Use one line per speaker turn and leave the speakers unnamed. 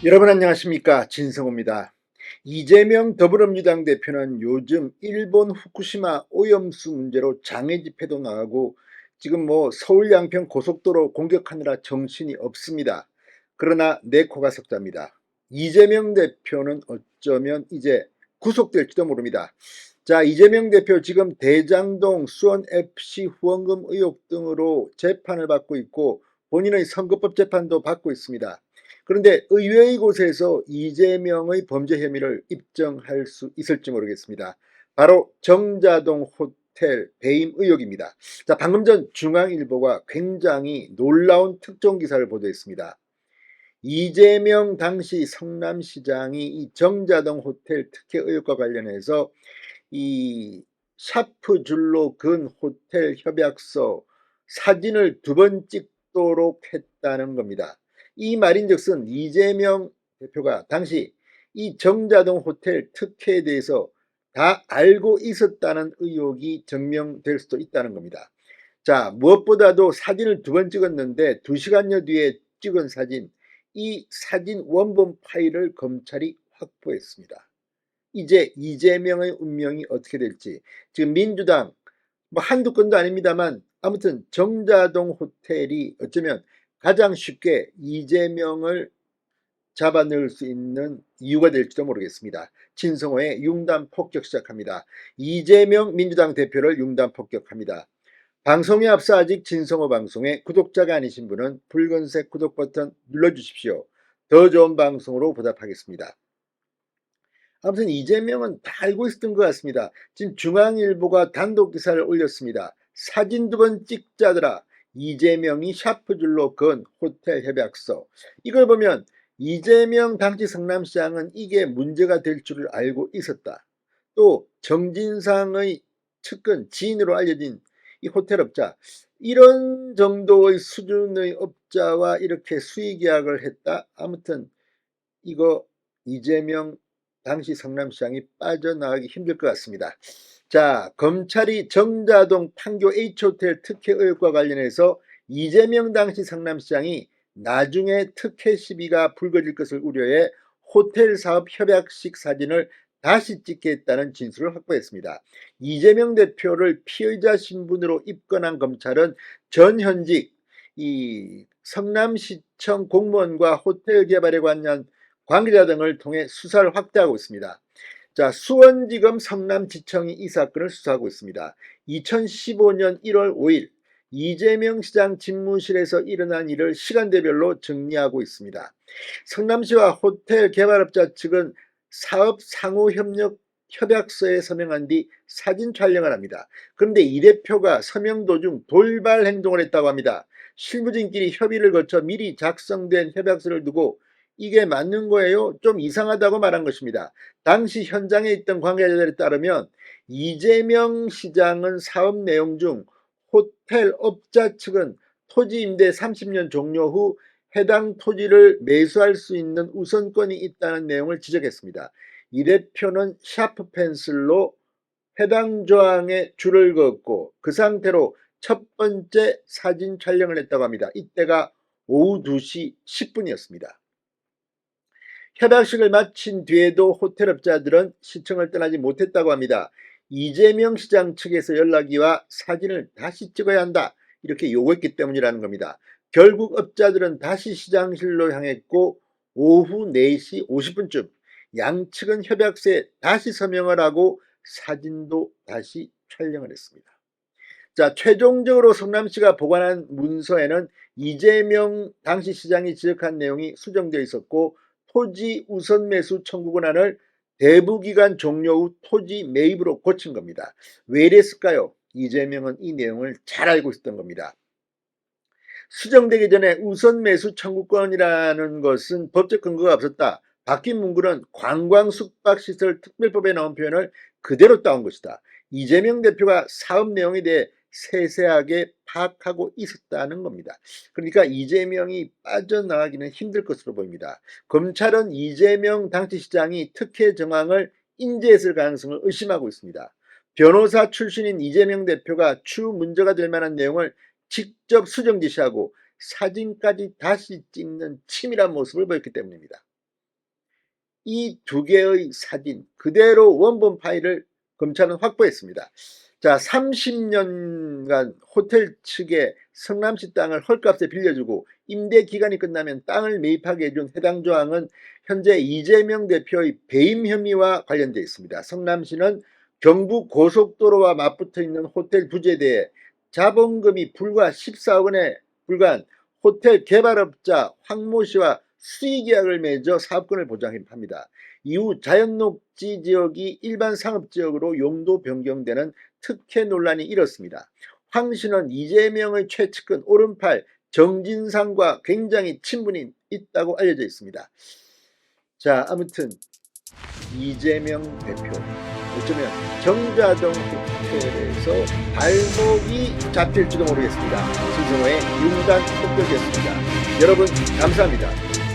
여러분 안녕하십니까, 진성호입니다. 이재명 더불어민주당 대표는 요즘 일본 후쿠시마 오염수 문제로 장애 집회도 나가고 지금 서울 양평 고속도로 공격하느라 정신이 없습니다. 그러나 내 코가 석자입니다. 이재명 대표는 어쩌면 이제 구속될지도 모릅니다. 자, 이재명 대표 지금 대장동 수원FC 후원금 의혹 등으로 재판을 받고 있고 본인의 선거법 재판도 받고 있습니다. 그런데 의외의 곳에서 이재명의 범죄 혐의를 입증할 수 있을지 모르겠습니다. 바로 정자동 호텔 배임 의혹입니다. 자, 방금 전 중앙일보가 굉장히 놀라운 특종 기사를 보도했습니다. 이재명 당시 성남시장이 이 정자동 호텔 특혜 의혹과 관련해서 이 샤프 줄로 근 호텔 협약서 사진을 2번 찍도록 했다는 겁니다. 이 말인즉슨 이재명 대표가 당시 이 정자동 호텔 특혜에 대해서 다 알고 있었다는 의혹이 증명될 수도 있다는 겁니다. 자, 무엇보다도 사진을 2번 찍었는데 2시간여 뒤에 찍은 사진, 이 사진 원본 파일을 검찰이 확보했습니다. 이제 이재명의 운명이 어떻게 될지, 지금 민주당 한두 건도 아닙니다만 아무튼 정자동 호텔이 어쩌면 가장 쉽게 이재명을 잡아넣을 수 있는 이유가 될지도 모르겠습니다. 진성호의 융단 폭격 시작합니다. 이재명 민주당 대표를 융단 폭격합니다. 방송에 앞서 아직 진성호 방송에 구독자가 아니신 분은 붉은색 구독 버튼 눌러주십시오. 더 좋은 방송으로 보답하겠습니다. 아무튼 이재명은 다 알고 있었던 것 같습니다. 지금 중앙일보가 단독 기사를 올렸습니다. 사진 2번 찍자더라. 이재명이 샤프줄로 건 호텔 협약서. 이걸 보면 이재명 당시 성남시장은 이게 문제가 될 줄을 알고 있었다. 또 정진상의 측근 지인으로 알려진 이 호텔업자, 이런 정도의 수준의 업자와 이렇게 수의계약을 했다. 아무튼 이거 이재명 당시 성남시장이 빠져나가기 힘들 것 같습니다. 자, 검찰이 정자동 판교 H호텔 특혜 의혹과 관련해서 이재명 당시 성남시장이 나중에 특혜 시비가 불거질 것을 우려해 호텔 사업 협약식 사진을 다시 찍게 했다는 진술을 확보했습니다. 이재명 대표를 피의자 신분으로 입건한 검찰은 전현직 이 성남시청 공무원과 호텔 개발에 관한 관계자 등을 통해 수사를 확대하고 있습니다. 자, 수원지검 성남지청이 이 사건을 수사하고 있습니다. 2015년 1월 5일 이재명 시장 집무실에서 일어난 일을 시간대별로 정리하고 있습니다. 성남시와 호텔 개발업자 측은 사업 상호협력 협약서에 서명한 뒤 사진 촬영을 합니다. 그런데 이 대표가 서명 도중 돌발 행동을 했다고 합니다. 실무진끼리 협의를 거쳐 미리 작성된 협약서를 두고 이게 맞는 거예요? 좀 이상하다고 말한 것입니다. 당시 현장에 있던 관계자들에 따르면 이재명 시장은 사업 내용 중 호텔 업자 측은 토지 임대 30년 종료 후 해당 토지를 매수할 수 있는 우선권이 있다는 내용을 지적했습니다. 이 대표는 샤프 펜슬로 해당 조항에 줄을 그었고 그 상태로 첫 번째 사진 촬영을 했다고 합니다. 이때가 오후 2시 10분이었습니다. 협약식을 마친 뒤에도 호텔업자들은 시청을 떠나지 못했다고 합니다. 이재명 시장 측에서 연락이 와 사진을 다시 찍어야 한다 이렇게 요구했기 때문이라는 겁니다. 결국 업자들은 다시 시장실로 향했고 오후 4시 50분쯤 양측은 협약서에 다시 서명을 하고 사진도 다시 촬영을 했습니다. 자, 최종적으로 성남시가 보관한 문서에는 이재명 당시 시장이 지적한 내용이 수정되어 있었고 토지 우선 매수 청구 권한을 대부기간 종료 후 토지 매입으로 고친 겁니다. 왜 이랬을까요? 이재명은 이 내용을 잘 알고 있었던 겁니다. 수정되기 전에 우선 매수 청구권이라는 것은 법적 근거가 없었다. 바뀐 문구는 관광숙박시설 특별법에 나온 표현을 그대로 따온 것이다. 이재명 대표가 사업 내용에 대해 세세하게 파악하고 있었다는 겁니다. 그러니까 이재명이 빠져나가기는 힘들 것으로 보입니다. 검찰은 이재명 당시시장이 특혜 정황을 인지했을 가능성을 의심하고 있습니다. 변호사 출신인 이재명 대표가 추후 문제가 될 만한 내용을 직접 수정 지시하고 사진까지 다시 찍는 치밀한 모습을 보였기 때문입니다. 이 두 개의 사진 그대로 원본 파일을 검찰은 확보했습니다. 자, 30년간 호텔 측에 성남시 땅을 헐값에 빌려주고 임대 기간이 끝나면 땅을 매입하게 해준 해당 조항은 현재 이재명 대표의 배임 혐의와 관련되어 있습니다. 성남시는 경부 고속도로와 맞붙어 있는 호텔 부지에 대해 자본금이 불과 14억 원에 불과한 호텔 개발업자 황모 씨와 수의계약을 맺어 사업권을 보장합니다. 이후 자연녹지 지역이 일반 상업지역으로 용도 변경되는 특혜 논란이 일었습니다. 황 씨는 이재명의 최측근 오른팔 정진상과 굉장히 친분이 있다고 알려져 있습니다. 자, 아무튼 이재명 대표 어쩌면 정자동 호텔에서 발목이 잡힐지도 모르겠습니다. 신성호의 윤단 폭격이었습니다. 여러분 감사합니다.